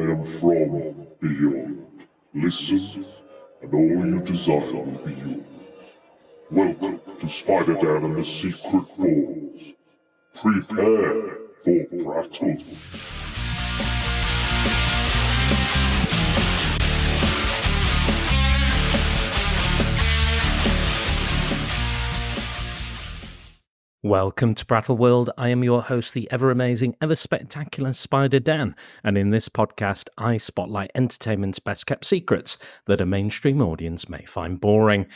am from beyond. Listen, and all you desire will be yours. Welcome to Spider-Dan and the Secret Balls. Prepare for Prattle. Welcome to Prattle World. I am your host, the ever-amazing, ever-spectacular Spider-Dan, and in this podcast, I spotlight entertainment's best-kept secrets that a mainstream audience may find boring.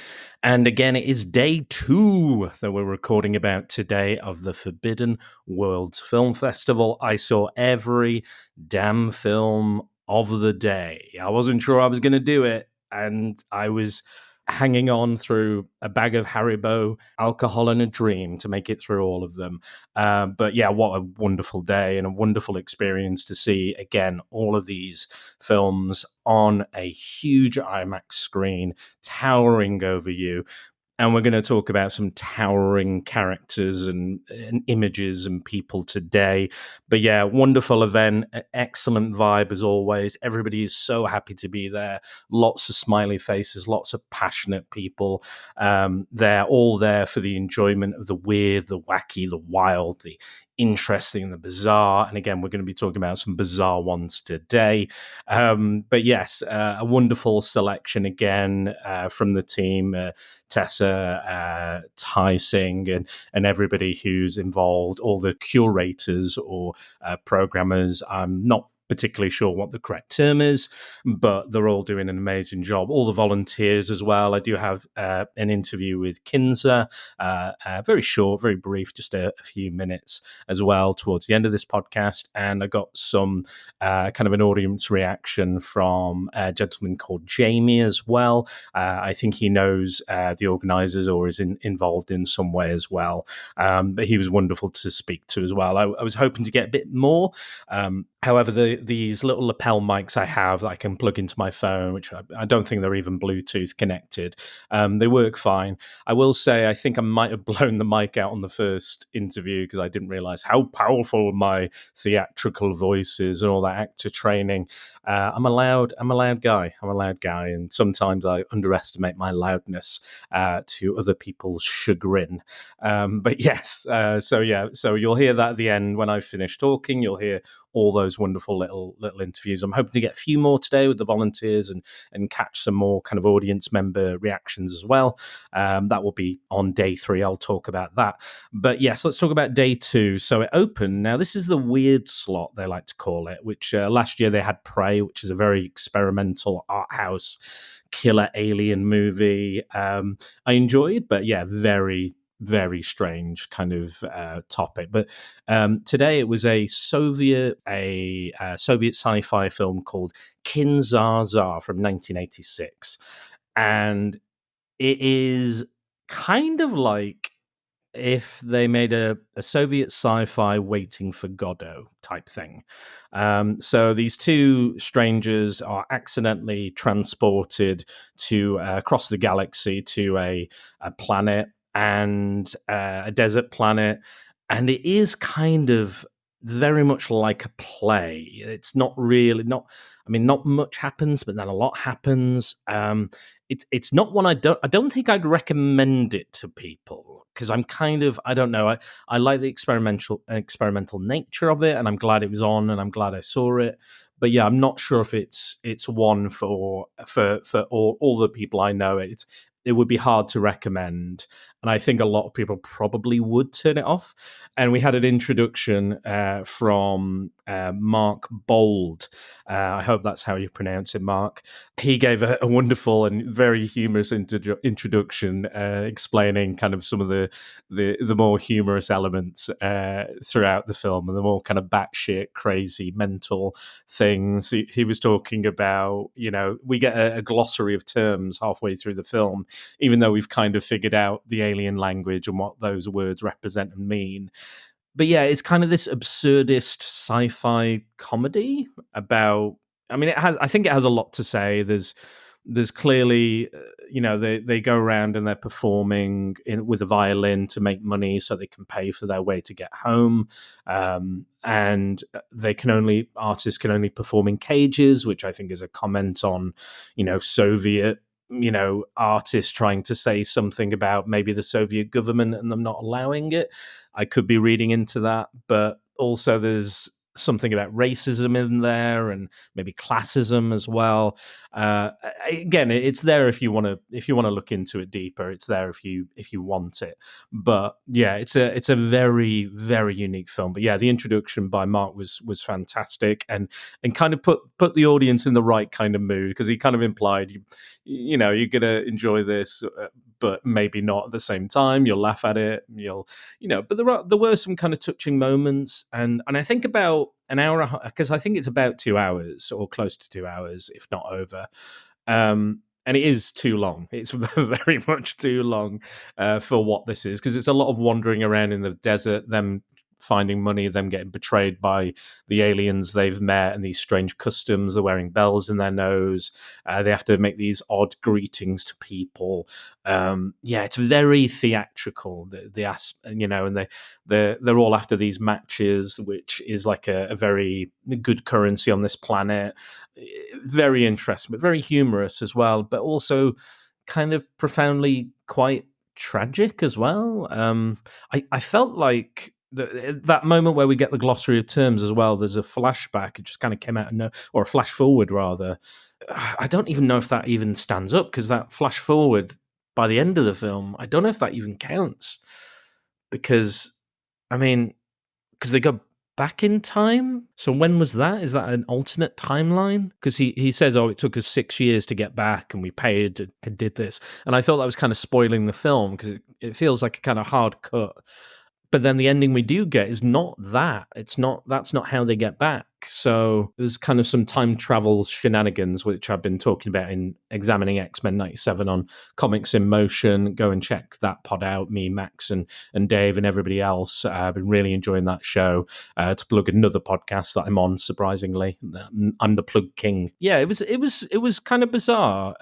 And again, it is day 2 that we're recording about today of the Forbidden Worlds Film Festival. I saw every damn film of the day. I wasn't sure I was going to do it, and I was hanging on through a bag of Haribo, alcohol, and a dream to make it through all of them. But yeah, what a wonderful day and a wonderful experience to see, again, all of these films on a huge IMAX screen towering over you. And we're going to talk about some towering characters and images and people today. But yeah, wonderful event, excellent vibe as always. Everybody is so happy to be there. Lots of smiley faces, lots of passionate people. They're all there for the enjoyment of the weird, the wacky, the wild, the interesting, the bizarre. And again, we're going to be talking about some bizarre ones today. But yes, a wonderful selection again from the team, Tessa, Tai Singh, and everybody who's involved, all the curators or programmers. I'm not particularly sure what the correct term is, but they're all doing an amazing job. All the volunteers as well. I do have an interview with Kinza, very short, very brief, just a few minutes as well towards the end of this podcast. And I got some kind of an audience reaction from a gentleman called Jamie as well. I think he knows the organisers or is involved in some way as well. But he was wonderful to speak to as well. I was hoping to get a bit more. However, these little lapel mics I have that I can plug into my phone, which I don't think they're even Bluetooth connected, they work fine. I will say I think I might have blown the mic out on the first interview because I didn't realise how powerful my theatrical voice is and all that actor training. I'm a loud guy, and sometimes I underestimate my loudness to other people's chagrin. But yes, so you'll hear that at the end when I finish talking. You'll hear all those wonderful little interviews. I'm hoping to get a few more today with the volunteers and catch some more kind of audience member reactions as well. That will be on day 3. I'll talk about that. But yes, let's talk about day 2. So it opened. Now, this is the weird slot, they like to call it, which last year they had Prey, which is a very experimental art house killer alien movie. I enjoyed, but yeah, very, very strange kind of topic. But today it was a Soviet sci-fi film called Kinzaza from 1986, and it is kind of like if they made a Soviet sci-fi Waiting for Godot type thing. So these two strangers are accidentally transported to across the galaxy to a planet, and a desert planet, and it is kind of very much like a play. It's not much happens, but then a lot happens. It's not one I don't think I'd recommend it to people because I'm kind of, I don't know, I like the experimental nature of it, and I'm glad it was on, and I'm glad I saw it. But yeah, I'm not sure if it's one for all the people I know. It would be hard to recommend, and I think a lot of people probably would turn it off. And we had an introduction from Mark Bold. I hope that's how you pronounce it, Mark. He gave a wonderful and very humorous introduction, explaining kind of some of the more humorous elements throughout the film and the more kind of batshit crazy mental things. He was talking about, we get a glossary of terms halfway through the film, even though we've kind of figured out the alien language and what those words represent and mean. But yeah, it's kind of this absurdist sci-fi comedy about, I think it has a lot to say. There's there's clearly, they go around and they're performing with a violin to make money so they can pay for their way to get home. And artists can only perform in cages, which I think is a comment on, Soviet, artists trying to say something about maybe the Soviet government and them not allowing it. I could be reading into that, but also there's something about racism in there and maybe classism as well. Again, it's there if you want to look into it deeper. It's there if you want it. But yeah, it's a very, very unique film. But yeah, the introduction by Mark was fantastic and kind of put the audience in the right kind of mood, because he kind of implied you're gonna enjoy this, but maybe not at the same time. You'll laugh at it. But there were some kind of touching moments, and I think about an hour and a half, because I think it's about 2 hours or close to 2 hours, if not over. And it is too long. It's very much too long for what this is, because it's a lot of wandering around in the desert, them finding money, them getting betrayed by the aliens they've met, and these strange customs. They're wearing bells in their nose. They have to make these odd greetings to people. It's very theatrical. And they're all after these matches, which is like a very good currency on this planet. Very interesting, but very humorous as well, but also kind of profoundly quite tragic as well. I felt like that moment where we get the glossary of terms as well, there's a flashback. It just kind of came out or a flash forward rather. I don't even know if that even stands up, because that flash forward by the end of the film, I don't know if that even counts, because they go back in time. So when was that? Is that an alternate timeline? Because he says, it took us 6 years to get back and we paid and did this. And I thought that was kind of spoiling the film, because it feels like a kind of hard cut. But then the ending we do get is not that. That's not how they get back. So there's kind of some time travel shenanigans, which I've been talking about in Examining X-Men 97 on Comics in Motion. Go and check that pod out, me, Max, and Dave, and everybody else. I've been really enjoying that show. To plug another podcast that I'm on, surprisingly. I'm the Plug King. Yeah, it was kind of bizarre.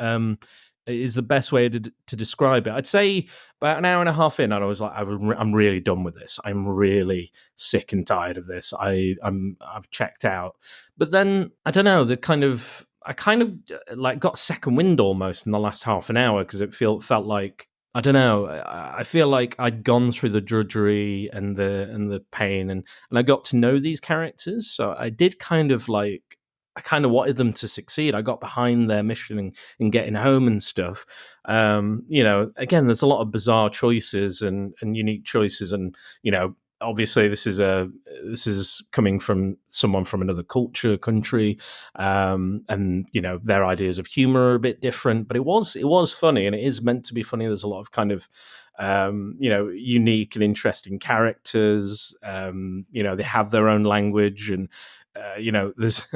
Is the best way to describe it. I'd say about an hour and a half in, and I was like, I'm really done with this. I'm really sick and tired of this. I've checked out. But then I don't know. I kind of like got second wind almost in the last half an hour, because it felt like, I don't know. I feel like I'd gone through the drudgery and the pain, and I got to know these characters. So I did kind of like. I kind of wanted them to succeed. I got behind their mission and getting home and stuff. Again, there's a lot of bizarre choices and unique choices, and obviously this is coming from someone from another country, and their ideas of humor are a bit different. But it was funny, and it is meant to be funny. There's a lot of kind of unique and interesting characters. They have their own language, and there's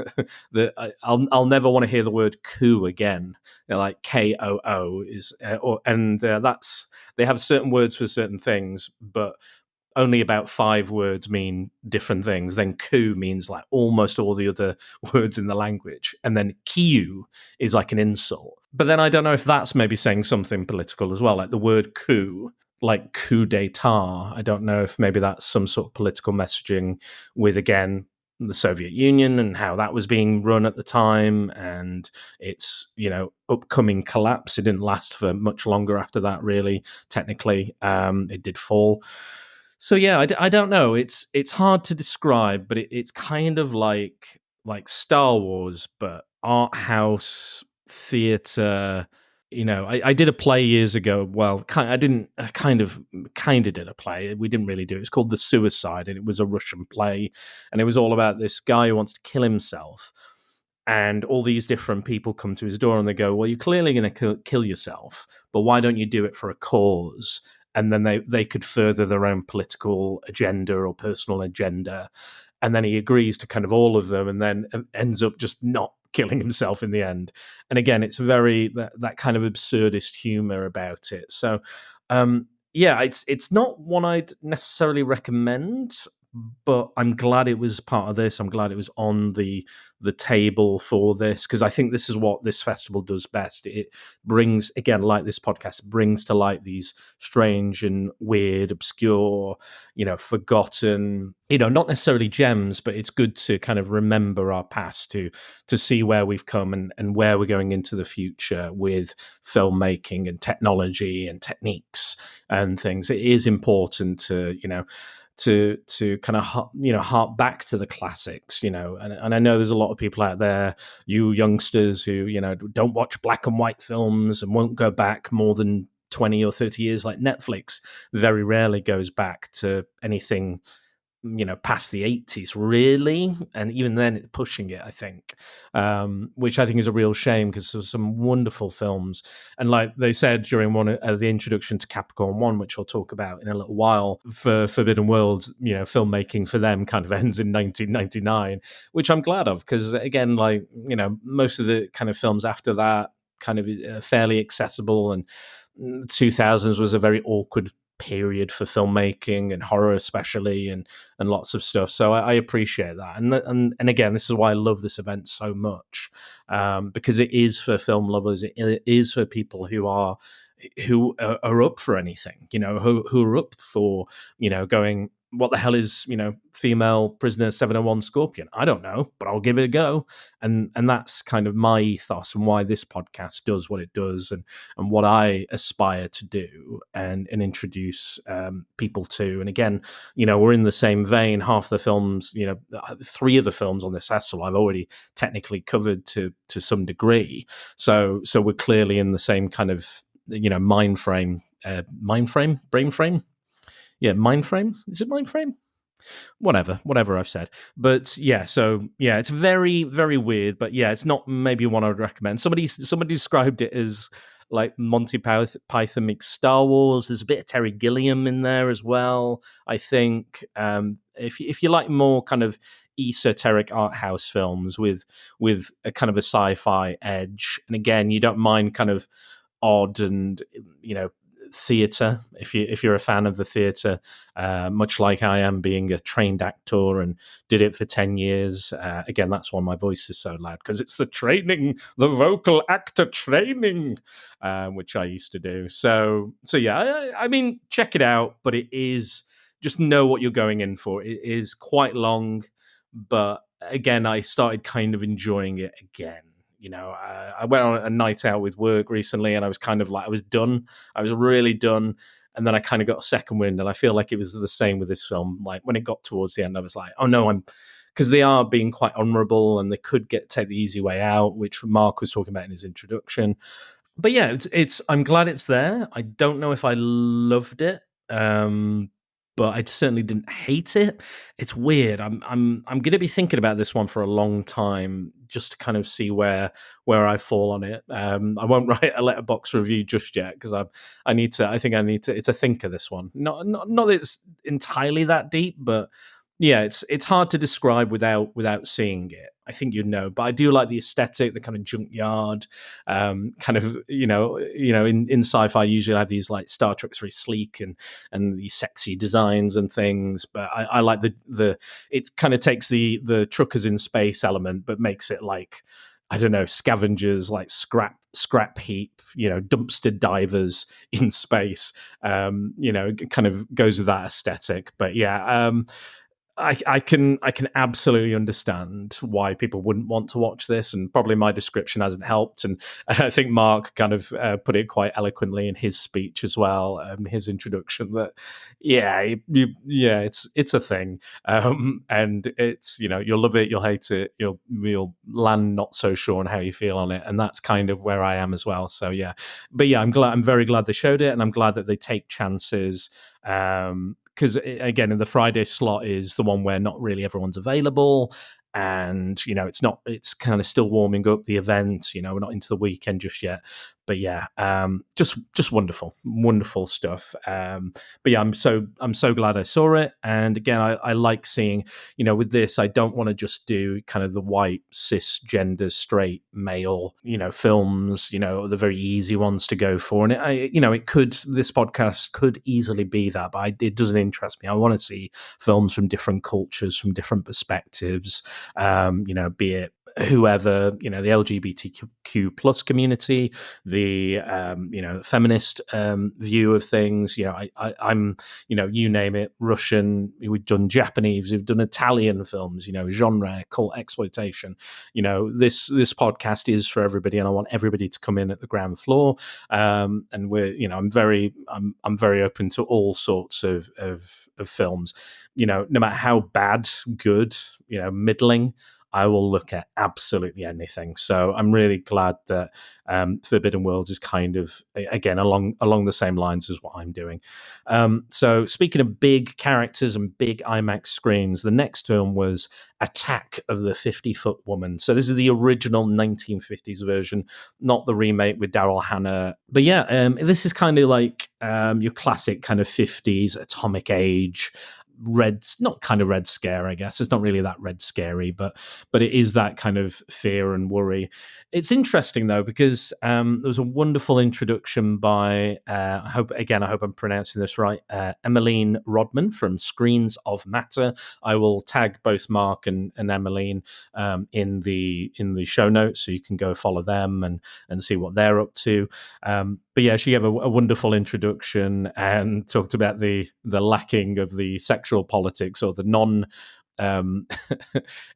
I'll never want to hear the word coup again. Like KOO is, that's, they have certain words for certain things, but only about 5 words mean different things. Then coup means like almost all the other words in the language, and then kiu is like an insult. But then I don't know if that's maybe saying something political as well, like the word coup. Like coup d'etat. I don't know if maybe that's some sort of political messaging with, again, the Soviet Union and how that was being run at the time, and its upcoming collapse. It didn't last for much longer after that, really. Technically, it did fall. So yeah, I don't know. It's hard to describe, but it's kind of like Star Wars, but art house theater. I did a play years ago. Well, I kind of did a play. We didn't really do it. It's called The Suicide, and it was a Russian play, and it was all about this guy who wants to kill himself. And all these different people come to his door, and they go, well, you're clearly going to kill yourself, but why don't you do it for a cause? And then they could further their own political agenda or personal agenda. And then he agrees to kind of all of them, and then ends up just not killing himself in the end. And again, it's very that kind of absurdist humor about it. So it's not one I'd necessarily recommend, but I'm glad it was part of this. I'm glad it was on the table for this, because I think this is what this festival does best. It brings, again, like this podcast, brings to light these strange and weird, obscure, forgotten, not necessarily gems, but it's good to kind of remember our past, to see where we've come and where we're going into the future with filmmaking and technology and techniques and things. It is important to kind of hark back to the classics, and I know there's a lot of people out there, you youngsters, who don't watch black and white films and won't go back more than 20 or 30 years. Like Netflix very rarely goes back to anything past the 80s, really, and even then it's pushing it, I think, which I think is a real shame, because there's some wonderful films. And like they said during one of the introduction to Capricorn 1, which I'll talk about in a little while, for Forbidden Worlds, filmmaking for them kind of ends in 1999, which I'm glad of, because again, like, most of the kind of films after that kind of fairly accessible, and 2000s was a very awkward period for filmmaking and horror, especially, and lots of stuff. So I appreciate that, and again, this is why I love this event so much, because it is for film lovers. It is for people who are up for anything, who are up for going, what the hell is female prisoner 701 Scorpion? I don't know, but I'll give it a go. And that's kind of my ethos, and why this podcast does what it does, and what I aspire to do and introduce people to. And again, we're in the same vein. Half the films, 3 of the films on this festival I've already technically covered to some degree. So we're clearly in the same kind of brain frame. Yeah, mind frame. Is it mind frame? Whatever I've said. But yeah, so yeah, it's very, very weird. But yeah, it's not maybe one I would recommend. Somebody described it as like Monty Python meets Star Wars. There's a bit of Terry Gilliam in there as well, I think. If you like more kind of esoteric art house films with a kind of a sci-fi edge, and again, you don't mind kind of odd and theatre, if you're a fan of the theatre, much like I am, being a trained actor and did it for 10 years. Again, that's why my voice is so loud, because it's the vocal actor training, which I used to do. So yeah, I mean, check it out, but it is, just know what you're going in for. It is quite long, but again, I started kind of enjoying it again. I went on a night out with work recently, and I was kind of like, I was done. I was really done. And then I kind of got a second wind, and I feel like it was the same with this film. Like when it got towards the end, I was like, oh no, because they are being quite honourable, and they could take the easy way out, which Mark was talking about in his introduction. But yeah, it's I'm glad it's there. I don't know if I loved it. But I certainly didn't hate it. It's weird. I'm going to be thinking about this one for a long time, just to kind of see where I fall on it. I won't write a letterbox review just yet, because I need to. It's a thinker, this one. Not that it's entirely that deep, but yeah, it's hard to describe without seeing it. I think but I do like the aesthetic, the kind of junkyard, kind of in sci-fi usually I have these like Star Trek's very sleek and these sexy designs and things. But I like the it kind of takes the truckers in space element, but makes it like, I don't know, scavengers, like scrap heap, dumpster divers in space. It kind of goes with that aesthetic. But yeah. I can absolutely understand why people wouldn't want to watch this, and probably my description hasn't helped. And I think Mark kind of put it quite eloquently in his speech as well, his introduction. That it's a thing, and it's you'll love it, you'll hate it, you'll land not so sure on how you feel on it, and that's kind of where I am as well. So yeah, but yeah, I'm very glad they showed it, and I'm glad that they take chances. Because again, in the Friday slot is the one where not really everyone's available, and it's kind of still warming up the event. We're not into the weekend just yet, but yeah, just wonderful stuff. But yeah, I'm so glad I saw it. And again, I like seeing, with this, I don't want to just do kind of the white cisgender straight male, films, the very easy ones to go for. And this podcast could easily be that, but it doesn't interest me. I want to see films from different cultures, from different perspectives, be it whoever, the LGBTQ plus community, the feminist view of things. I'm you name it, Russian. We've done Japanese, we've done Italian films. Genre, cult exploitation. This podcast is for everybody, and I want everybody to come in at the ground floor. And I'm very open to all sorts of films. No matter how bad, good, middling, I will look at absolutely anything. So I'm really glad that Forbidden Worlds is kind of, again, along the same lines as what I'm doing. So speaking of big characters and big IMAX screens, the next film was Attack of the 50-Foot Woman. So this is the original 1950s version, not the remake with Daryl Hannah. But yeah, this is kind of like your classic kind of 50s atomic age not kind of red scare, I guess. It's not really that red scary, but it is that kind of fear and worry. It's interesting though, because there was a wonderful introduction by I hope I'm pronouncing this right, Emmeline Rodman from Screens of Matter. I will tag both Mark and Emmeline in the show notes, so you can go follow them and see what they're up to. But yeah, she gave a wonderful introduction and talked about the lacking of the sexual politics, or the non. It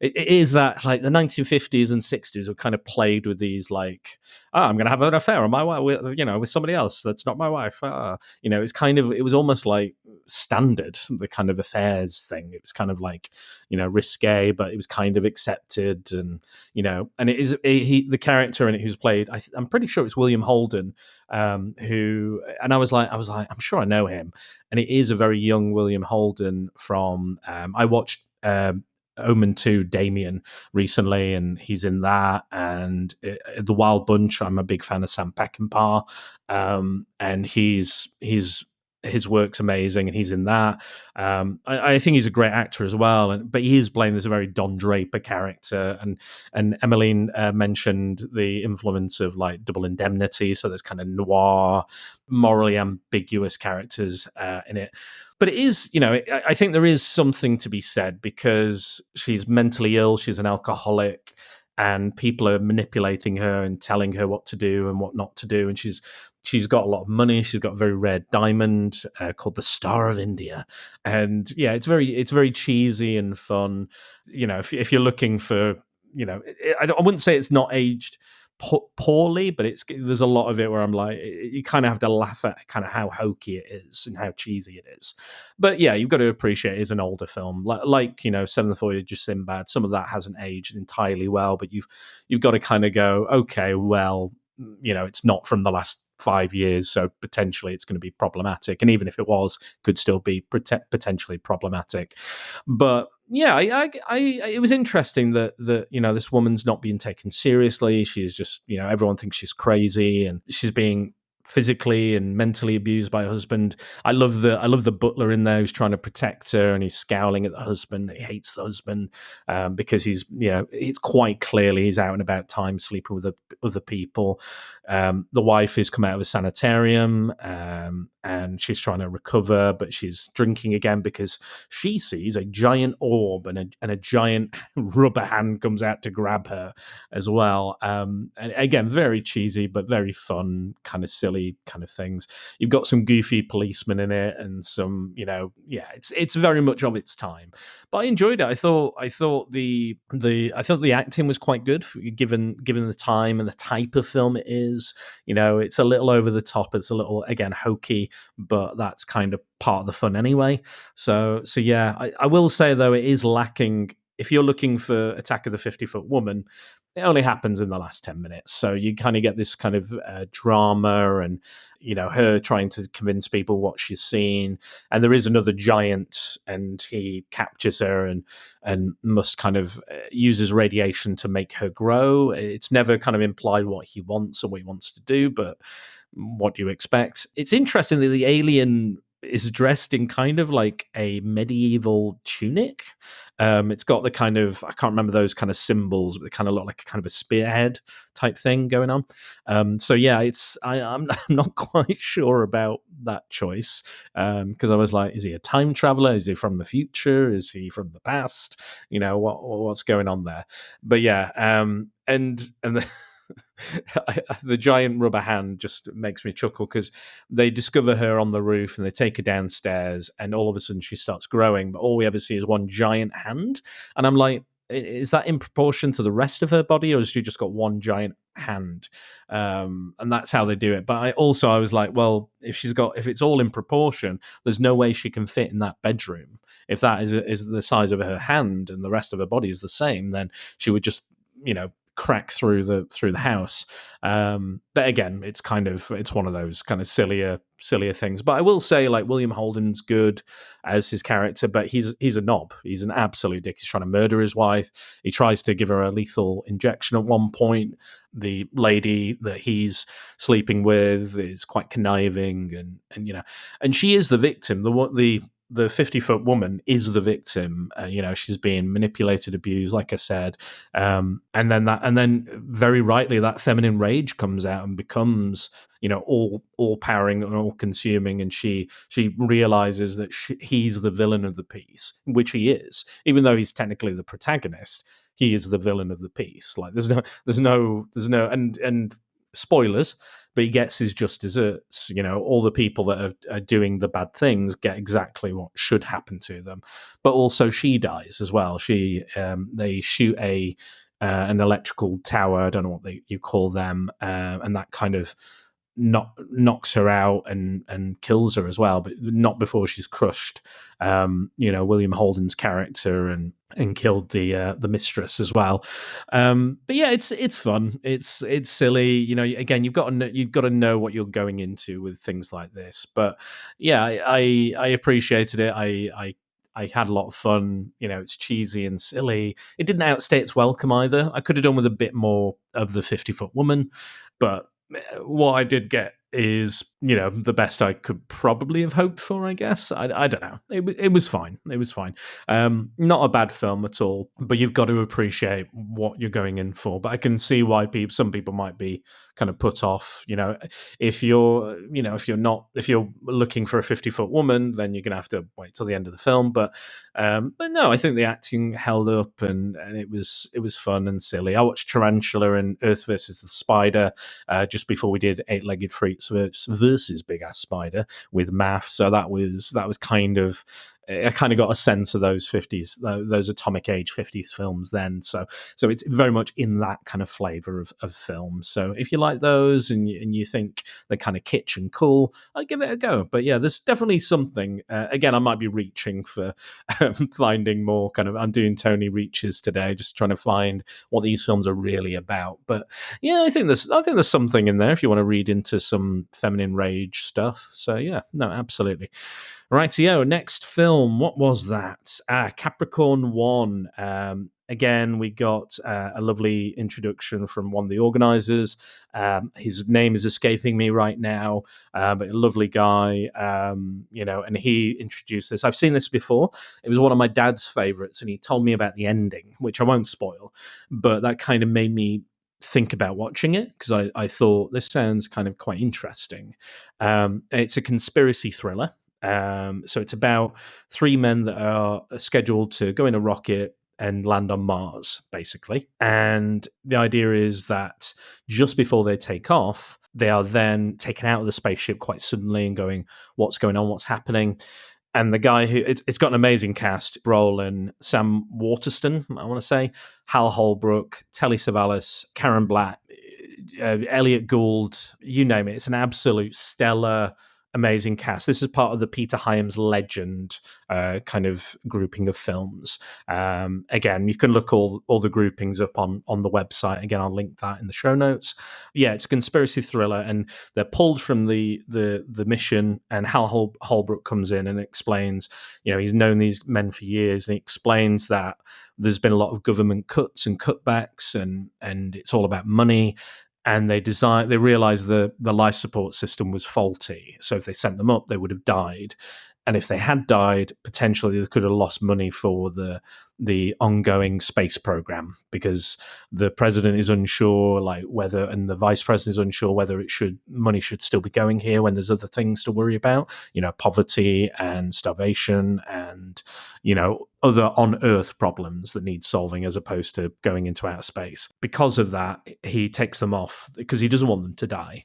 is that, like, the 1950s and 60s were kind of played with these, like, I'm going to have an affair on my wife, with somebody else that's not my wife. It was almost like standard, the kind of affairs thing. It was kind of like, risque, but it was kind of accepted, and and it is the character in it who's played. I'm pretty sure it's William Holden, who, and I was like, I'm sure I know him, and it is a very young William Holden from. I watched Omen 2 Damien recently, and he's in that, and The Wild Bunch. I'm a big fan of Sam Peckinpah, and his work's amazing, and he's in that. I think he's a great actor as well, but he is playing this very Don Draper character. And Emmeline mentioned the influence of like Double Indemnity, so there's kind of noir, morally ambiguous characters in it. But it is, I think there is something to be said, because she's mentally ill, she's an alcoholic, and people are manipulating her and telling her what to do and what not to do. And she's got a lot of money. She's got a very rare diamond called the Star of India. And yeah, it's very cheesy and fun. If you're looking for, I wouldn't say it's not aged poorly, but there's a lot of it where I'm like, you kind of have to laugh at kind of how hokey it is and how cheesy it is. But yeah, you've got to appreciate it's an older film, like Seventh Voyage of Sinbad. Some of that hasn't aged entirely well, but you've got to kind of go, okay, well, it's not from the last 5 years, so potentially it's going to be problematic, and even if it was, could still be potentially problematic. But yeah, it was interesting that this woman's not being taken seriously. She's just, everyone thinks she's crazy, and she's being physically and mentally abused by her husband. I love the butler in there who's trying to protect her, and he's scowling at the husband. He hates the husband because he's, it's quite clearly he's out and about time, sleeping with other people. The wife has come out of a sanitarium, and she's trying to recover, but she's drinking again because she sees a giant orb, and a giant rubber hand comes out to grab her as well. And again, very cheesy, but very fun, kind of silly kind of things. You've got some goofy policemen in it, and some, it's very much of its time. But I enjoyed it. I thought the acting was quite good, given the time and the type of film it is. It's a little over the top. It's a little, again, hokey, but that's kind of part of the fun anyway. So yeah, I will say though, it is lacking. If you're looking for Attack of the 50-Foot Woman, it only happens in the last 10 minutes. So you kind of get this kind of drama and, her trying to convince people what she's seen. And there is another giant, and he captures her and must kind of uses radiation to make her grow. It's never kind of implied what he wants or what he wants to do, but what do you expect? It's interesting that the alien is dressed in kind of like a medieval tunic. It's got the kind of, I can't remember those kind of symbols, but they kind of look like a kind of a spearhead type thing going on. So yeah, I'm not quite sure about that choice, because I was like, is he a time traveler? Is he from the future? Is he from the past? What's going on there? But yeah, and the giant rubber hand just makes me chuckle, because they discover her on the roof and they take her downstairs, and all of a sudden she starts growing, but all we ever see is one giant hand. And I'm like, is that in proportion to the rest of her body, or has she just got one giant hand? And that's how they do it. But I was like, well, if it's all in proportion, there's no way she can fit in that bedroom. If that is the size of her hand and the rest of her body is the same, then she would just crack through the house. But again, it's one of those kind of sillier things. But I will say, like, William Holden's good as his character, but he's a knob. He's an absolute dick. He's trying to murder his wife. He tries to give her a lethal injection at one point. The lady that he's sleeping with is quite conniving, and she is the victim. The 50-foot woman is the victim. She's being manipulated, abused, like I said, and then very rightly that feminine rage comes out and becomes all powering and all consuming, and she realizes that he's the villain of the piece, which he is, even though he's technically the protagonist. He is the villain of the piece. Like there's no and spoilers, but he gets his just desserts. All the people that are doing the bad things get exactly what should happen to them, but also she dies as well. They shoot an electrical tower, I don't know what you call them, and that kind of knocks her out and kills her as well, but not before she's crushed William Holden's character and killed the mistress as well. But yeah, it's fun. It's silly. Again, you've got to know what you're going into with things like this. But yeah, I appreciated it. I had a lot of fun. It's cheesy and silly. It didn't outstay its welcome either. I could have done with a bit more of the 50-foot woman, but what I did get is, the best I could probably have hoped for, I guess. I don't know. It was fine. It was fine. Not a bad film at all, but you've got to appreciate what you're going in for. But I can see why some people might be kind of put off. If you're looking for a 50-foot woman, then you're going to have to wait till the end of the film. But no, I think the acting held up, and it was fun and silly. I watched Tarantula and Earth versus the Spider just before we did Eight-Legged Freaks versus Big Ass Spider with Math. So that was kind of, I kind of got a sense of those 50s, those atomic age 50s films then. So it's very much in that kind of flavor of film. So if you like those and you think they're kind of kitsch and cool, I'd give it a go. But yeah, there's definitely something. Again, I might be reaching for finding more kind of, I'm doing Tony reaches today, just trying to find what these films are really about. But yeah, I think there's something in there if you want to read into some feminine rage stuff. So yeah, no, absolutely. Rightio, next film. What was that? Capricorn 1. Again, we got a lovely introduction from one of the organisers. His name is escaping me right now, but a lovely guy, and he introduced this. I've seen this before. It was one of my dad's favourites, and he told me about the ending, which I won't spoil, but that kind of made me think about watching it, because I thought this sounds kind of quite interesting. It's a conspiracy thriller. So it's about three men that are scheduled to go in a rocket and land on Mars, basically. And the idea is that just before they take off, they are then taken out of the spaceship quite suddenly and going, what's going on? What's happening? And the guy it's got an amazing cast: Brolin, Sam Waterston, I want to say, Hal Holbrook, Telly Savalas, Karen Black, Elliot Gould, you name it. It's an absolute stellar, amazing cast. This is part of the Peter Hyams Legend kind of grouping of films. Again, you can look all the groupings up on the website. Again, I'll link that in the show notes. Yeah, it's a conspiracy thriller, and they're pulled from the mission, and Hal Holbrook comes in and explains, he's known these men for years, and he explains that there's been a lot of government cuts and cutbacks, and it's all about money. And they realized the life support system was faulty. So if they sent them up, they would have died. And if they had died, potentially they could have lost money for the ongoing space program, because the president is unsure, and the vice president is unsure whether money should still be going here when there's other things to worry about, poverty and starvation and, other on Earth problems that need solving as opposed to going into outer space. Because of that, he takes them off because he doesn't want them to die.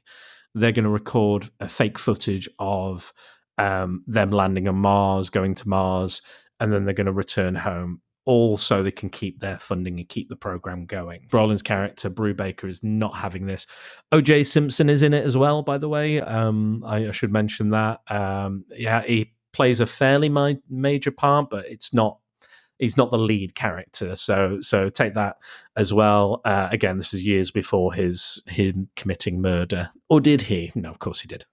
They're going to record a fake footage of them landing on Mars, going to Mars, and then they're going to return home, all so they can keep their funding and keep the program going. Brolin's character, Brubaker, is not having this. O.J. Simpson is in it as well, by the way. I should mention that. He plays a fairly major part, but he's not the lead character, so take that as well. Again, this is years before him committing murder, or did he? No, of course he did.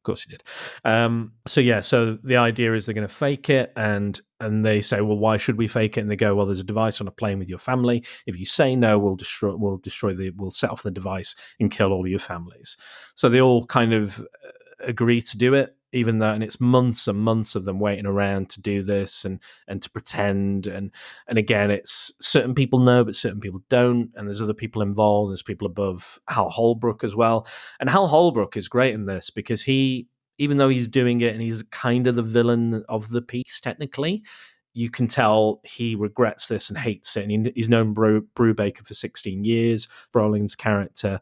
So the idea is they're going to fake it, and they say, well, why should we fake it? And they go, well, there's a device on a plane with your family. If you say no, we'll set off the device and kill all your families. So they all kind of agree to do it, even though, and it's months and months of them waiting around to do this and to pretend. And again, it's certain people know, but certain people don't. And there's other people involved. There's people above Hal Holbrook as well. And Hal Holbrook is great in this because even though he's doing it and he's kind of the villain of the piece, technically, you can tell he regrets this and hates it. And he's known Brubaker for 16 years, Brolin's character.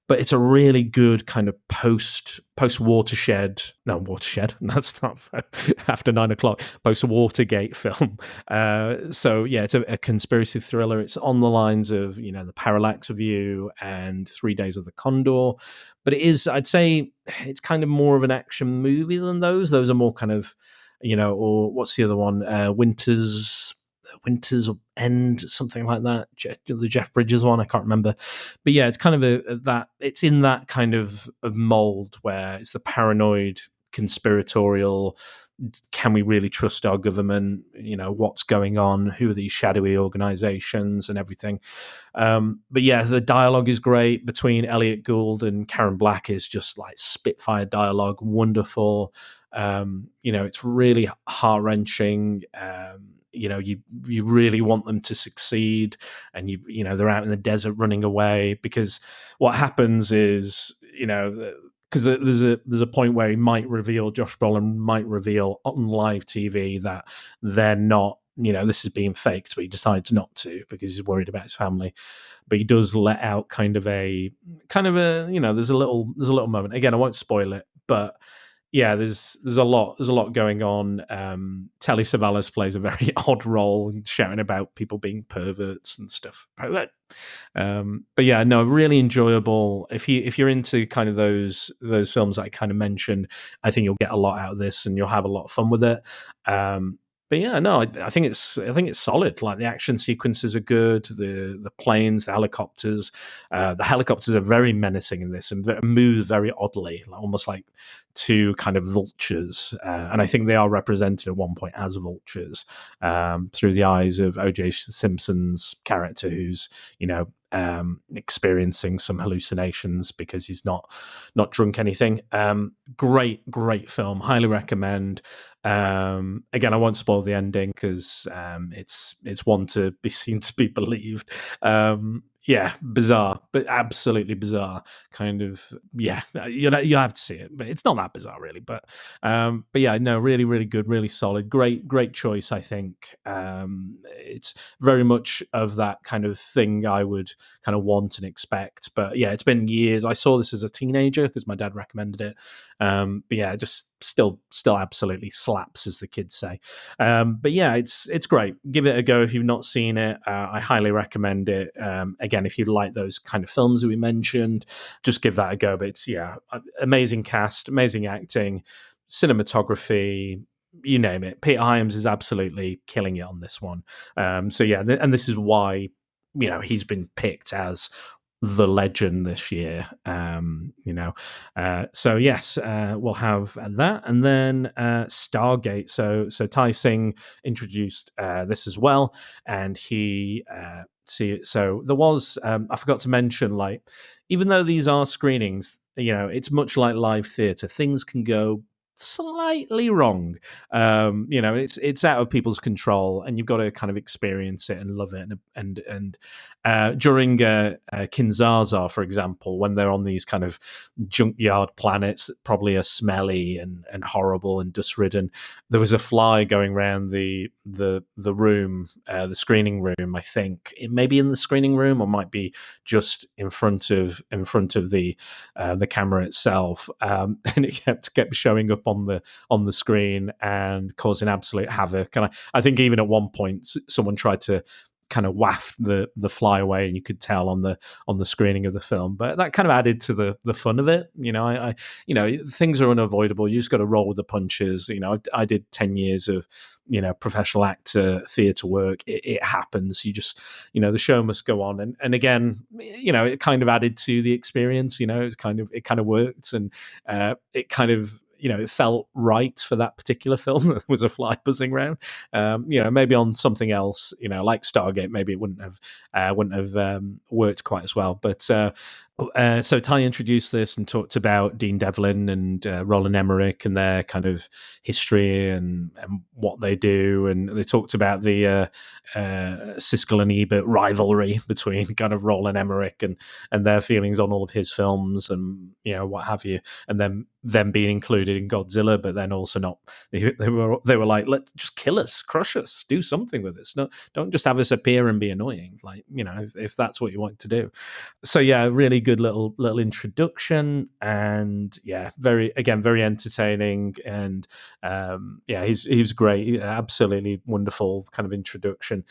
But it's a really good kind of post Watershed. No, Watershed. That's not after 9 o'clock. Post Watergate film. It's a conspiracy thriller. It's on the lines of the Parallax View and 3 Days of the Condor. But it is, I'd say, it's kind of more of an action movie than those. Those are more kind of, or what's the other one? Winter's End, something like that. The Jeff Bridges one, I can't remember. But yeah, it's kind of it's in that kind of mold where it's the paranoid, conspiratorial. Can we really trust our government? What's going on? Who are these shadowy organizations and everything? But yeah, the dialogue is great between Elliot Gould and Karen Black. Is just like spitfire dialogue, wonderful. It's really heart-wrenching. You really want them to succeed, and they're out in the desert running away, because what happens is, because there's a point where Josh Brolin might reveal on live TV that they're not, this is being faked, but he decides not to because he's worried about his family. But he does let out kind of a there's a little moment. Again, I won't spoil it, but yeah, there's a lot going on. Telly Savalas plays a very odd role, shouting about people being perverts and stuff like that. But yeah, no, really enjoyable. If you're into kind of those films that I kind of mentioned, I think you'll get a lot out of this, and you'll have a lot of fun with it. But yeah, no, I think it's solid. Like, the action sequences are good. The planes, the helicopters. The helicopters are very menacing in this and move very oddly, almost like two kind of vultures. And I think they are represented at one point as vultures through the eyes of O.J. Simpson's character, who's experiencing some hallucinations because he's not drunk anything. Great film, highly recommend. Again, I won't spoil the ending because it's one to be seen to be believed. Yeah, bizarre, but absolutely bizarre. Kind of, yeah, you have to see it, but it's not that bizarre really. But yeah, no, really, really good, really solid, great choice. I think it's very much of that kind of thing I would kind of want and expect. But yeah, it's been years. I saw this as a teenager because my dad recommended it. But yeah, just still absolutely slaps, as the kids say. But yeah, it's great. Give it a go if you've not seen it. I highly recommend it. Again, if you like those kind of films that we mentioned, just give that a go. But it's amazing cast, amazing acting. cinematography, you name it. Peter Hyams is absolutely killing it on this one. So yeah, and this is why he's been picked as the legend this year. So yes, we'll have that, and then Stargate. So Tai Singh introduced this as well, and he so there was I forgot to mention, like, even though these are screenings, it's much like live theatre. Things can go slightly wrong. It's out of people's control, and you've got to kind of experience it and love it. And during Kinzaza, for example, when they're on these kind of junkyard planets that probably are smelly and horrible and dust ridden, there was a fly going around the room, the screening room. I think it may be in the screening room, or might be just in front of the camera itself, and it kept showing up on the screen and causing absolute havoc. And I think even at one point someone tried to kind of waft the fly away, and you could tell on the screening of the film. But that kind of added to the fun of it. Things are unavoidable. You just got to roll with the punches. I did 10 years of professional actor theatre work. It happens. You just the show must go on. And again, it kind of added to the experience. It kind of worked, and it kind of it felt right for that particular film. There was a fly buzzing around. Maybe on something else, like Stargate, maybe it wouldn't have worked quite as well. But so Ty introduced this and talked about Dean Devlin and Roland Emmerich and their kind of history and what they do, and they talked about the Siskel and Ebert rivalry between kind of Roland Emmerich and their feelings on all of his films, and what have you, and then them being included in Godzilla, but then also not. They were like, let's just kill us, crush us, do something with us. No, don't just have us appear and be annoying. Like, if that's what you want to do. So yeah, really good little introduction, and yeah, very entertaining, and he's great. Absolutely wonderful kind of introduction.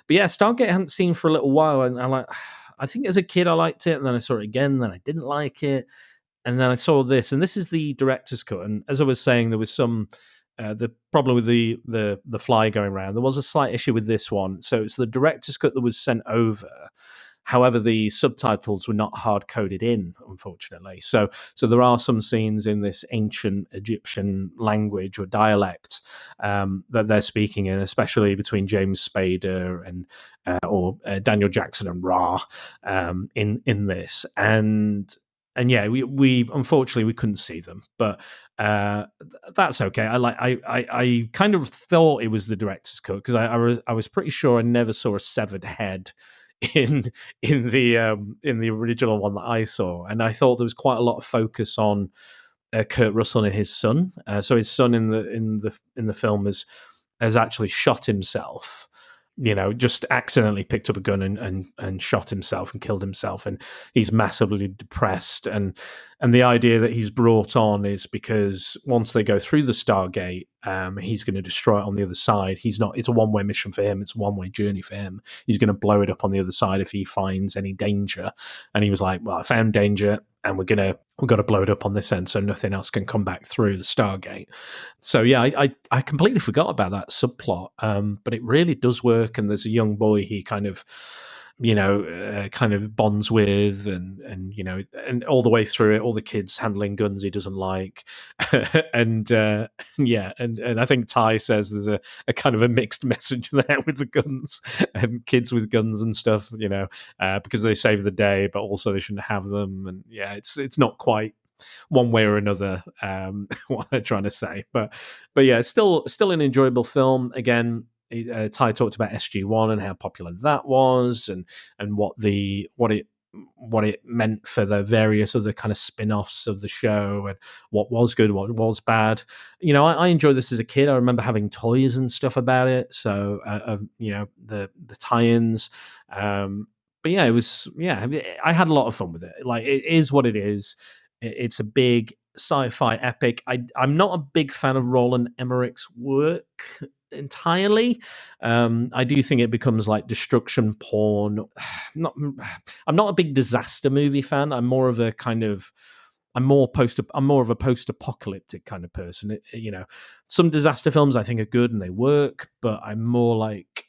But yeah, Stargate I hadn't seen for a little while, and I think as a kid I liked it, and then I saw it again, then I didn't like it, and then I saw this, and this is the director's cut. And as I was saying, there was some the problem with the fly going around. There was a slight issue with this one, so it's the director's cut that was sent over. However, the subtitles were not hard coded in, unfortunately. So there are some scenes in this ancient Egyptian language or dialect that they're speaking in, especially between James Spader and Daniel Jackson and Ra in this. And yeah, we unfortunately we couldn't see them, but that's okay. I kind of thought it was the director's cut, because I was pretty sure I never saw a severed head in the original one that I saw, and I thought there was quite a lot of focus on Kurt Russell and his son. So his son in the film has actually shot himself. Just accidentally picked up a gun and shot himself and killed himself, and he's massively depressed. And the idea that he's brought on is because once they go through the Stargate, he's going to destroy it on the other side. It's a one-way mission for him. It's a one-way journey for him. He's going to blow it up on the other side if he finds any danger. And he was like, well, I found danger, and we've got to blow it up on this end so nothing else can come back through the Stargate. So yeah, I completely forgot about that subplot, but it really does work. And there's a young boy he kind of bonds with, and all the way through it, all the kids handling guns he doesn't like, and I think Ty says there's a kind of a mixed message there with the guns and kids with guns and stuff, because they save the day, but also they shouldn't have them, and yeah, it's not quite one way or another what they're trying to say, but yeah, it's still an enjoyable film. Again, Ty talked about SG-1 and how popular that was, and what it meant for the various other kind of spin-offs of the show, and what was good, what was bad. I enjoyed this as a kid. I remember having toys and stuff about it. So the tie-ins. But yeah, it was, I had a lot of fun with it. Like, it is what it is. It's a big sci-fi epic. I'm not a big fan of Roland Emmerich's work entirely. I do think it becomes like destruction porn. I'm not a big disaster movie fan. I'm more of a kind of I'm more of a post-apocalyptic kind of person. Some disaster films I think are good and they work, but I'm more like,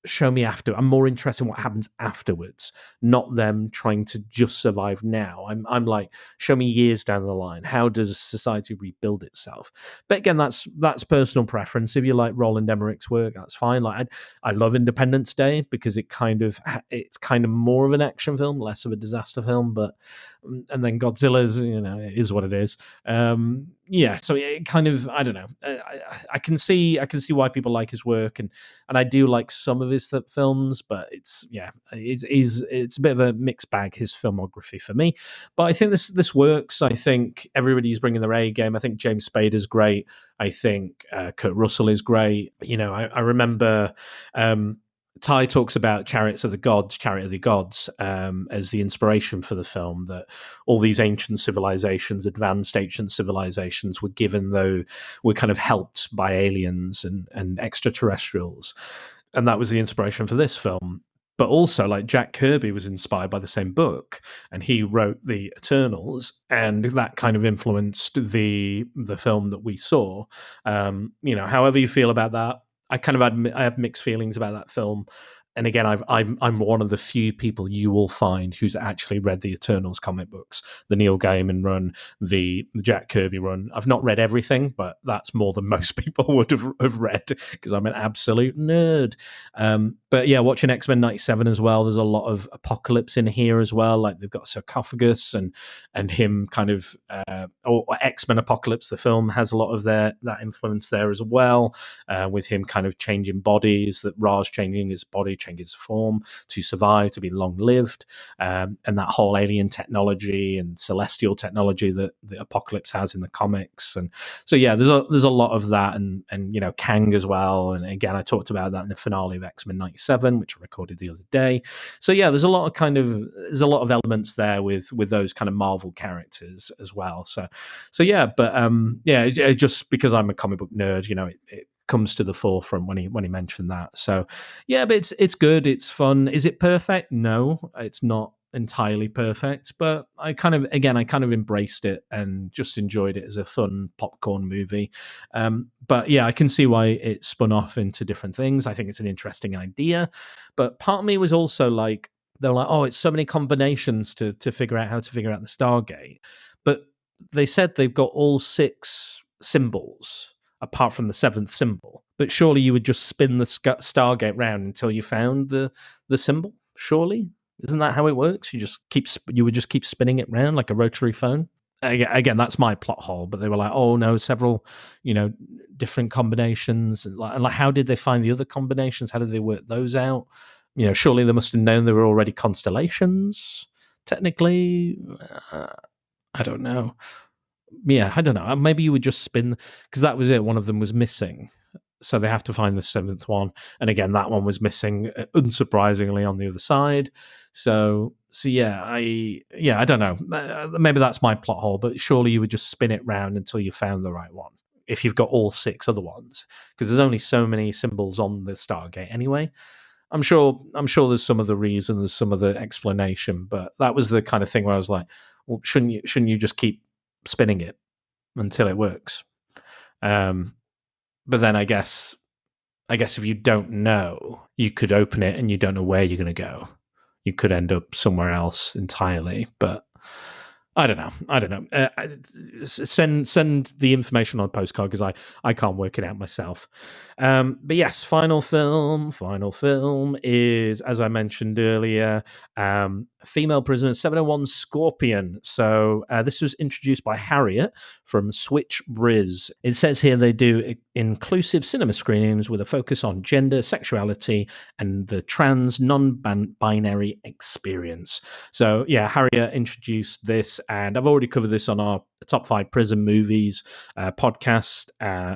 show me after. I'm more interested in what happens afterwards, not them trying to just survive now. I'm like, show me years down the line. How does society rebuild itself? But again, that's personal preference. If you like Roland Emmerich's work, that's fine. Like I love Independence Day because it's kind of more of an action film, less of a disaster film. But and then Godzilla's, it is what it is. So it kind of, I don't know. I can see why people like his work, and I do like some of his films, but it's a bit of a mixed bag, his filmography for me. But I think this works. I think everybody's bringing their A game. I think James Spader's great. I think Kurt Russell is great. I remember. Ty talks about Chariot of the Gods, as the inspiration for the film, that all these ancient civilizations, advanced ancient civilizations, were kind of helped by aliens and extraterrestrials. And that was the inspiration for this film. But also, like, Jack Kirby was inspired by the same book, and he wrote The Eternals, and that kind of influenced the film that we saw. However you feel about that, I have mixed feelings about that film. And again, I'm one of the few people you will find who's actually read the Eternals comic books, the Neil Gaiman run, the Jack Kirby run. I've not read everything, but that's more than most people would have read because I'm an absolute nerd. But yeah, watching X-Men 97 as well, there's a lot of apocalypse in here as well. Like they've got Sarcophagus and him kind of, or X-Men Apocalypse, the film has a lot of that influence there as well, with him kind of changing bodies, that Ra's changing his body, changing his form to survive, to be long-lived, and that whole alien technology and celestial technology that the Apocalypse has in the comics. And so yeah, there's a lot of that, and Kang as well. And again, I talked about that in the finale of X-Men 97, which I recorded the other day. So yeah, there's a lot of elements there with those kind of Marvel characters as well. So yeah, but just because I'm a comic book nerd, it comes to the forefront when he mentioned that. So yeah, but it's good, it's fun. Is it perfect? No, it's not entirely perfect, but I kind of embraced it and just enjoyed it as a fun popcorn movie. But yeah, I can see why it spun off into different things. I think it's an interesting idea, but part of me was also like, they're like, oh, it's so many combinations to figure out how to figure out the Stargate, but they said they've got all 6 symbols apart from the 7th symbol. But surely you would just spin the Stargate round until you found the symbol. Surely, isn't that how it works? You would just keep spinning it round like a rotary phone. Again, that's my plot hole. But they were like, oh no, several, different combinations. And like, how did they find the other combinations? How did they work those out? Surely they must have known there were already constellations. Technically, I don't know. Yeah, I don't know. Maybe you would just spin, because that was it. One of them was missing, so they have to find the 7th one. And again, that one was missing, unsurprisingly, on the other side. So yeah, I don't know. Maybe that's my plot hole, but surely you would just spin it round until you found the right one. If you've got all 6 other ones, because there's only so many symbols on the Stargate anyway. I'm sure there's some other reason, there's some other explanation, but that was the kind of thing where I was like, well, shouldn't you just keep spinning it until it works? But then I guess if you don't know, you could open it and you don't know where you're going to go. You could end up somewhere else entirely. But I don't know. Send the information on a postcard, because I can't work it out myself. But yes, final film is, as I mentioned earlier, female prisoner 701 Scorpion. So this was introduced by Harriet from Switch Briz. It says here they do inclusive cinema screenings with a focus on gender, sexuality, and the trans non-binary experience. So yeah, Harriet introduced this, and I've already covered this on our top 5 prison movies podcast,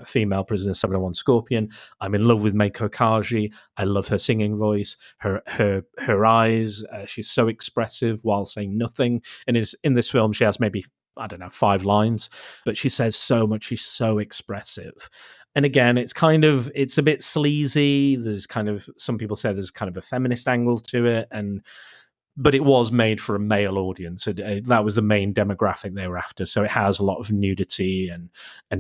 female prisoner 701 Scorpion. I'm in love with Meiko Kaji. I love her singing voice, her eyes. She's so expressive while saying nothing. And in this film, she has maybe, I don't know, 5 lines, but she says so much. She's so expressive. And again, it's a bit sleazy. There's kind of, some people say there's kind of a feminist angle to it. And but it was made for a male audience. That was the main demographic they were after. So it has a lot of nudity and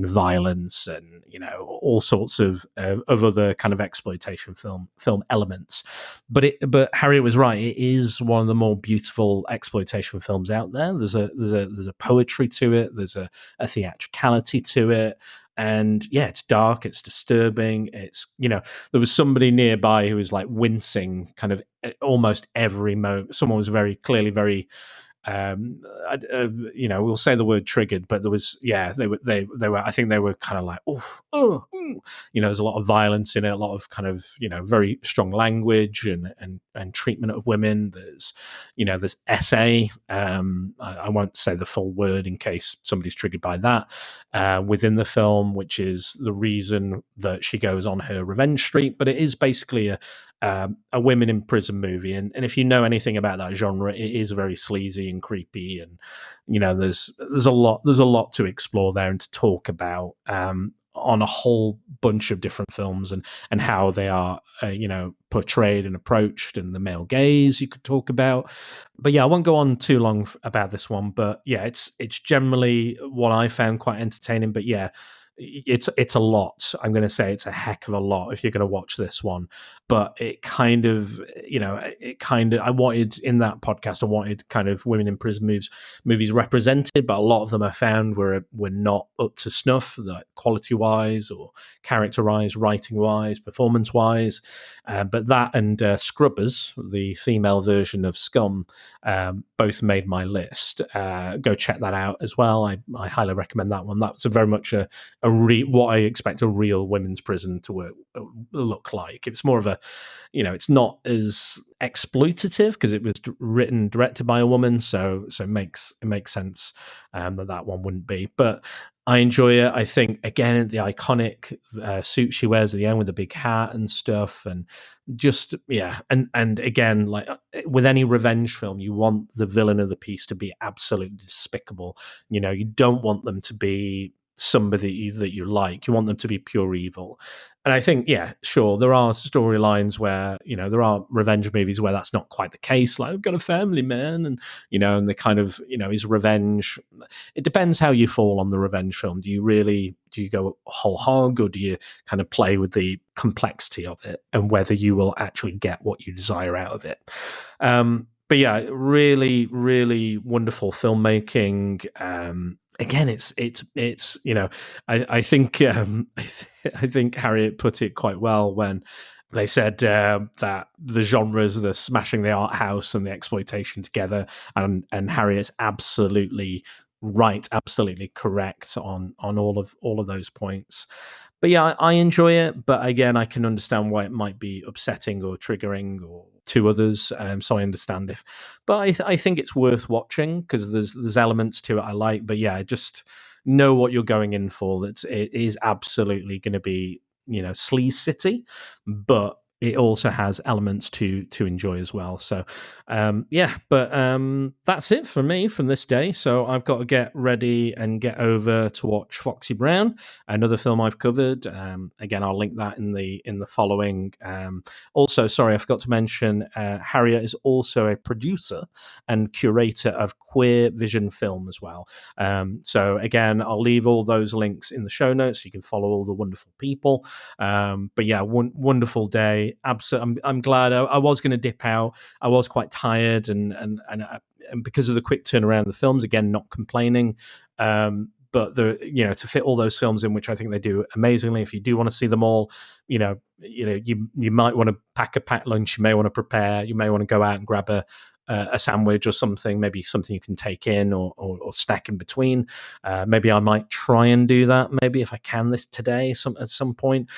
violence, and all sorts of other kind of exploitation film elements. But Harriet was right. It is one of the more beautiful exploitation films out there. There's a poetry to it. There's a theatricality to it. And yeah, it's dark, it's disturbing. It's, there was somebody nearby who was like wincing kind of almost every moment. Someone was very clearly very, we'll say the word triggered, but there was, they were, I think they were kind of like, oh, there's a lot of violence in it, a lot of kind of, very strong language and treatment of women. There's essay. I won't say the full word in case somebody's triggered by that, within the film, which is the reason that she goes on her revenge streak. But it is basically a women in prison movie, and if you know anything about that genre, it is very sleazy and creepy, and there's a lot to explore there and to talk about on a whole bunch of different films, and how they are portrayed and approached, and the male gaze you could talk about. But yeah, I won't go on too long about this one, but yeah, it's generally what I found quite entertaining. But yeah, it's a lot. I'm going to say it's a heck of a lot if you're going to watch this one. But it kind of, I wanted in that podcast, I wanted kind of women in prison movies represented, but a lot of them I found were not up to snuff, like quality wise or character wise, writing wise, performance wise. But that and Scrubbers, the female version of Scum, both made my list. Go check that out as well. I highly recommend that one. That's very much what I expect a real women's prison to look like. It's more of a, it's not as exploitative because it was written, directed by a woman, so it makes sense that one wouldn't be. But I enjoy it. I think, again, the iconic suit she wears at the end with the big hat and stuff, and just, yeah. And again, like with any revenge film, you want the villain of the piece to be absolutely despicable. You don't want them to be somebody that you like. You want them to be pure evil. And I think, yeah, sure, there are storylines where, there are revenge movies where that's not quite the case. Like, I've got a family, man. And, and the kind of, is revenge. It depends how you fall on the revenge film. Do you go whole hog, or do you kind of play with the complexity of it and whether you will actually get what you desire out of it? But yeah, really, really wonderful filmmaking. Again, it's I think I think Harriet put it quite well when they said that the genres, the smashing the art house and the exploitation together, and Harriet's absolutely right, absolutely correct on all of those points. But yeah, I enjoy it. But again, I can understand why it might be upsetting or triggering or to others. So I understand if, but I think it's worth watching because there's elements to it I like. But yeah, just know what you're going in for. It is absolutely going to be, Sleaze City, but it also has elements to enjoy as well. So but that's it for me from this day. So I've got to get ready and get over to watch Foxy Brown, another film I've covered. Again, I'll link that in the following. Also, sorry, I forgot to mention, Harriet is also a producer and curator of Queer Vision Film as well. So again, I'll leave all those links in the show notes so you can follow all the wonderful people. But yeah, wonderful day. Absolutely, I'm glad. I was going to dip out. I was quite tired, and because of the quick turnaround of the films, again, not complaining. But to fit all those films in, which I think they do amazingly. If you do want to see them all, you might want to pack a packed lunch. You may want to prepare. You may want to go out and grab a sandwich or something, maybe something you can take in or stack in between. Maybe I might try and do that. Maybe if I can this today, at some point.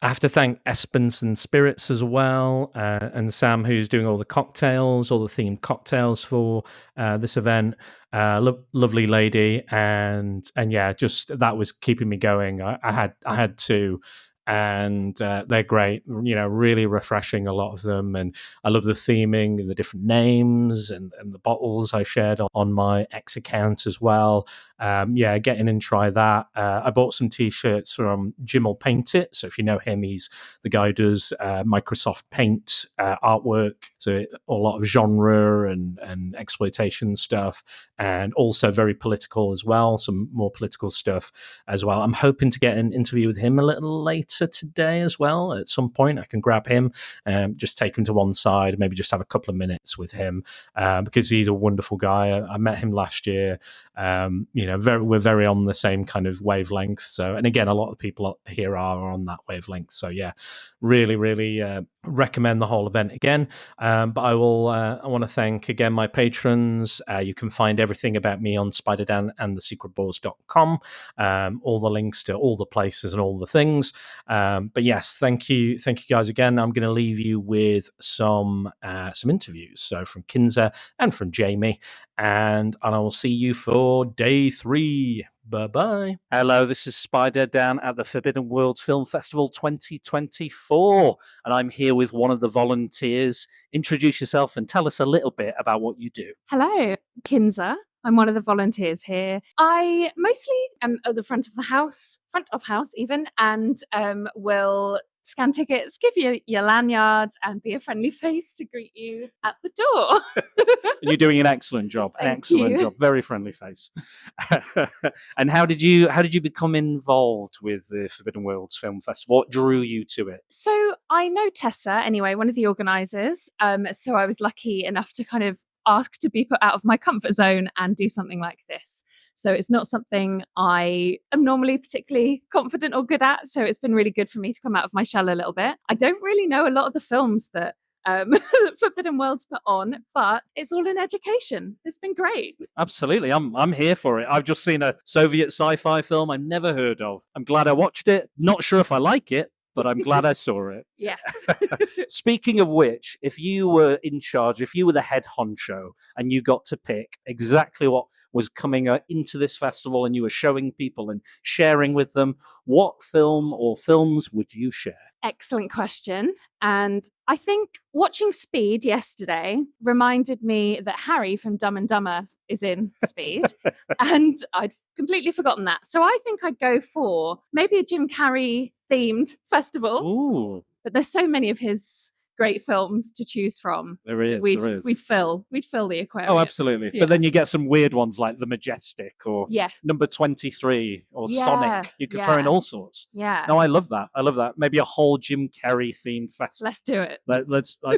I have to thank Espens and Spirits as well, and Sam, who's doing all the cocktails, all the themed cocktails for this event. Lovely lady, and yeah, just that was keeping me going. I had to and they're great. Really refreshing, a lot of them, and I love the theming and the different names and the bottles I shared on my X account as well. Get in and try that. I bought some t-shirts from Jim will Paint It, so if you know him, he's the guy who does Microsoft Paint artwork, so a lot of genre and exploitation stuff, and also very political as well, some more political stuff as well. I'm hoping to get an interview with him a little later today as well. At some point I can grab him, just take him to one side, maybe just have a couple of minutes with him, because he's a wonderful guy. I met him last year. We're very on the same kind of wavelength. So, and again, a lot of people here are on that wavelength. So yeah, really, really recommend the whole event again. But I want to thank again my patrons. You can find everything about me on SpiderDan and thesecretboars.com. All the links to all the places and all the things. But yes, thank you guys again. I'm going to leave you with some interviews. So from Kinza and from Jamie, and I will see you for day 3. Bye-bye. Hello, this is Spider Dan at the Forbidden Worlds Film Festival 2024, and I'm here with one of the volunteers. Introduce yourself and tell us a little bit about what you do. Hello, Kinza. I'm one of the volunteers here. I mostly am at the front of house even, and will scan tickets, give you your lanyards, and be a friendly face to greet you at the door. You're doing an excellent job. Thank you. Very friendly face. And how did you become involved with the Forbidden Worlds Film Festival? What drew you to it? So I know Tessa anyway, one of the organisers. So I was lucky enough to kind of ask to be put out of my comfort zone and do something like this. So it's not something I am normally particularly confident or good at. So it's been really good for me to come out of my shell a little bit. I don't really know a lot of the films that Forbidden Worlds put on, but it's all in education. It's been great. Absolutely. I'm here for it. I've just seen a Soviet sci-fi film I've never heard of. I'm glad I watched it. Not sure if I like it, but I'm glad I saw it. Yeah. Speaking of which, if you were in charge, if you were the head honcho and you got to pick exactly what was coming into this festival and you were showing people and sharing with them, what film or films would you share? Excellent question. And I think watching Speed yesterday reminded me that Harry from Dumb and Dumber is in Speed. And I'd completely forgotten that. So I think I'd go for maybe a Jim Carrey themed festival. Ooh. But there's so many of his great films to choose from. There is. We'd fill the aquarium. Oh, absolutely. Yeah. But then you get some weird ones like The Majestic or Number 23 or Sonic. You could throw in all sorts. Yeah. No, I love that. Maybe a whole Jim Carrey themed festival. Let's do it.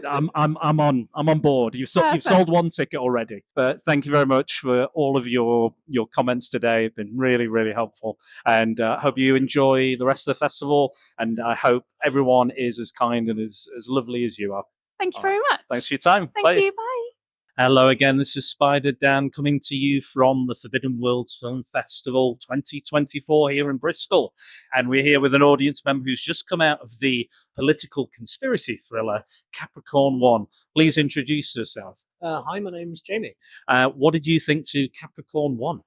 I'm on board. You've sold one ticket already. But thank you very much for all of your comments today. It's been really, really helpful. And I hope you enjoy the rest of the festival. And I hope everyone is as kind and as lovely as you are. Thank you very much. Thanks for your time. Thank you. Bye. Hello again. This is Spider Dan coming to you from the Forbidden Worlds Film Festival 2024 here in Bristol. And we're here with an audience member who's just come out of the political conspiracy thriller Capricorn 1. Please introduce yourself. Hi, my name's Jamie. What did you think to Capricorn 1?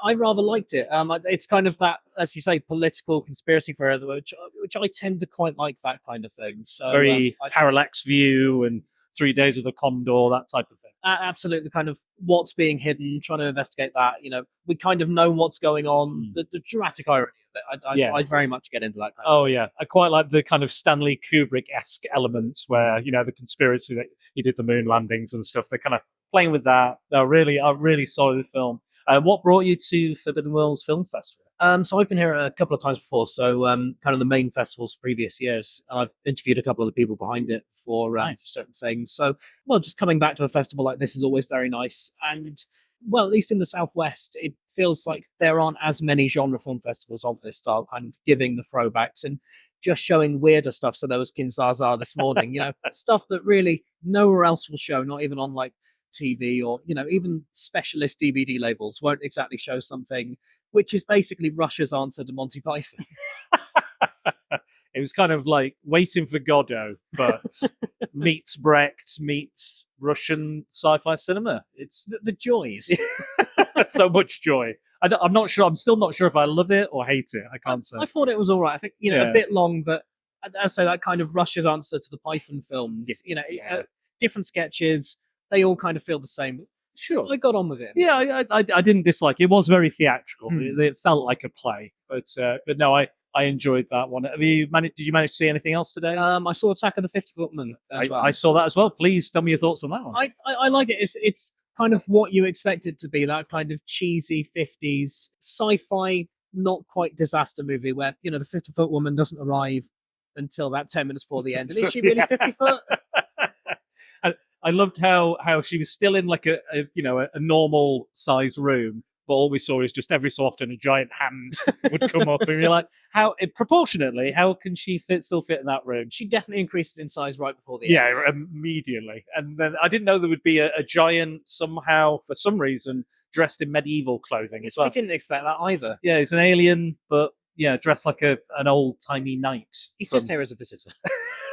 I rather liked it. It's kind of that, as you say, political conspiracy thriller, which I tend to quite like that kind of thing. So very parallax view and 3 Days of the Condor, that type of thing. Absolutely, kind of what's being hidden, trying to investigate that. We kind of know what's going on. The dramatic irony of it. I very much get into that. Yeah, I quite like the kind of Stanley Kubrick-esque elements where the conspiracy that he did the moon landings and stuff. They're kind of playing with that. They're a really solid film. What brought you to Forbidden Worlds Film Festival? So I've been here a couple of times before. So kind of the main festivals previous years. I've interviewed a couple of the people behind it for certain things. So, just coming back to a festival like this is always very nice. And, at least in the Southwest, it feels like there aren't as many genre film festivals of this style, kind of giving the throwbacks and just showing weirder stuff. So there was Kinzaza this morning, stuff that really nowhere else will show, not even on TV or even specialist DVD labels won't exactly show something which is basically Russia's answer to Monty Python. It was kind of like Waiting for Godot, but meets Brecht, meets Russian sci-fi cinema. It's the joys. So much joy. I'm not sure. I'm still not sure if I love it or hate it. I can't say. I thought it was all right. I think Yeah. a bit long, but I'd say that kind of Russia's answer to the Python film. Yeah. Different sketches. They all kind of feel the same. Sure. I got on with it. Yeah, I didn't dislike it. It was very theatrical. Hmm. It felt like a play, but no, I enjoyed that one. Did you manage to see anything else today? I saw Attack of the 50 Footmen as well. I saw that as well. Please tell me your thoughts on that one. I like it. It's kind of what you expect it to be, that kind of cheesy 50s sci-fi, not quite disaster movie where, the 50-foot woman doesn't arrive until about 10 minutes before the end. And is she really 50 foot? I loved how she was still in like a normal sized room, but all we saw is just every so often a giant hand would come up, and you're like, proportionately, how can she still fit in that room? She definitely increases in size right before the end. Yeah, immediately. And then I didn't know there would be a giant somehow, for some reason, dressed in medieval clothing as well. I didn't expect that either. Yeah, he's an alien, but dressed like an old timey knight. He's just here as a visitor.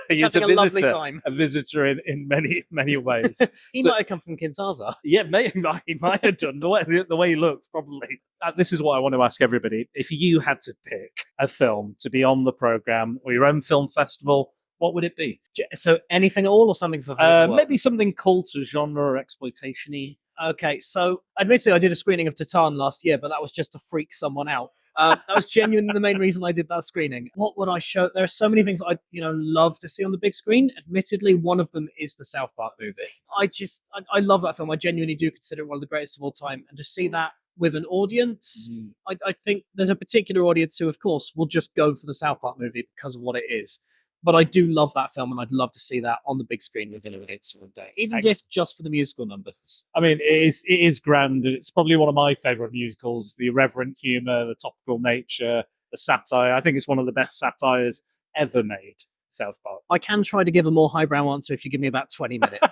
He's having a lovely time. A visitor in many ways. He might have come from Kinshasa. Yeah, he might have done. The way he looks, probably. This is what I want to ask everybody. If you had to pick a film to be on the programme or your own film festival, what would it be? So anything at all, or something for maybe something cult or genre or exploitation-y? Okay, so admittedly, I did a screening of Titan last year, but that was just to freak someone out. That was genuinely the main reason I did that screening. What would I show? There are so many things I'd love to see on the big screen. Admittedly, one of them is the South Park movie. I love that film. I genuinely do consider it one of the greatest of all time. And to see that with an audience, I think there's a particular audience who, of course, will just go for the South Park movie because of what it is. But I do love that film, and I'd love to see that on the big screen within a one day, even if just for the musical numbers. I mean, it is grand. It's probably one of my favourite musicals. The irreverent humour, the topical nature, the satire. I think it's one of the best satires ever made, South Park. I can try to give a more highbrow answer if you give me about 20 minutes.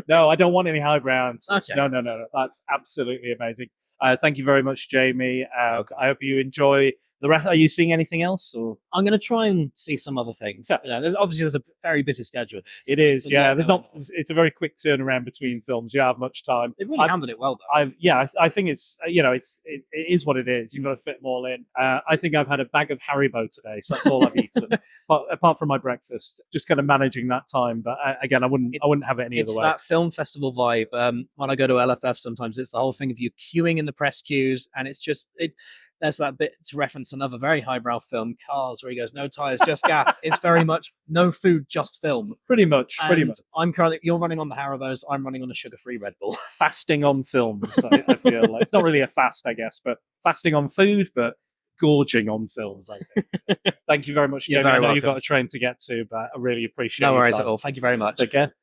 No, I don't want any highbrow answers. Okay. No. That's absolutely amazing. Thank you very much, Jamie. Okay. I hope you enjoy the rest. Are you seeing anything else? Or I'm going to try and see some other things. Yeah. There's a very busy schedule. it is, There's a lot going on. It's a very quick turnaround between films. You don't have much time. They've really handled it well, though. I think it's it is what it is. You've got to fit them all in. I think I've had a bag of Haribo today, so that's all I've eaten. But apart from my breakfast, just kind of managing that time. But again, I wouldn't have it any other way. It's that film festival vibe. When I go to LFF, sometimes it's the whole thing of you queuing in the press queues, and it's just there's that bit to reference another very highbrow film, Cars, where he goes, "No tires, just gas." It's very much no food, just film. Pretty much. You're running on the Haribos. I'm running on a sugar-free Red Bull. Fasting on films. I feel like it's not really a fast, I guess, but fasting on food, but gorging on films. I think. Thank you very much. You're Jamie. very I know welcome. you've got a train to get to, but I really appreciate. No your worries time. at all. Thank you very much. Take care.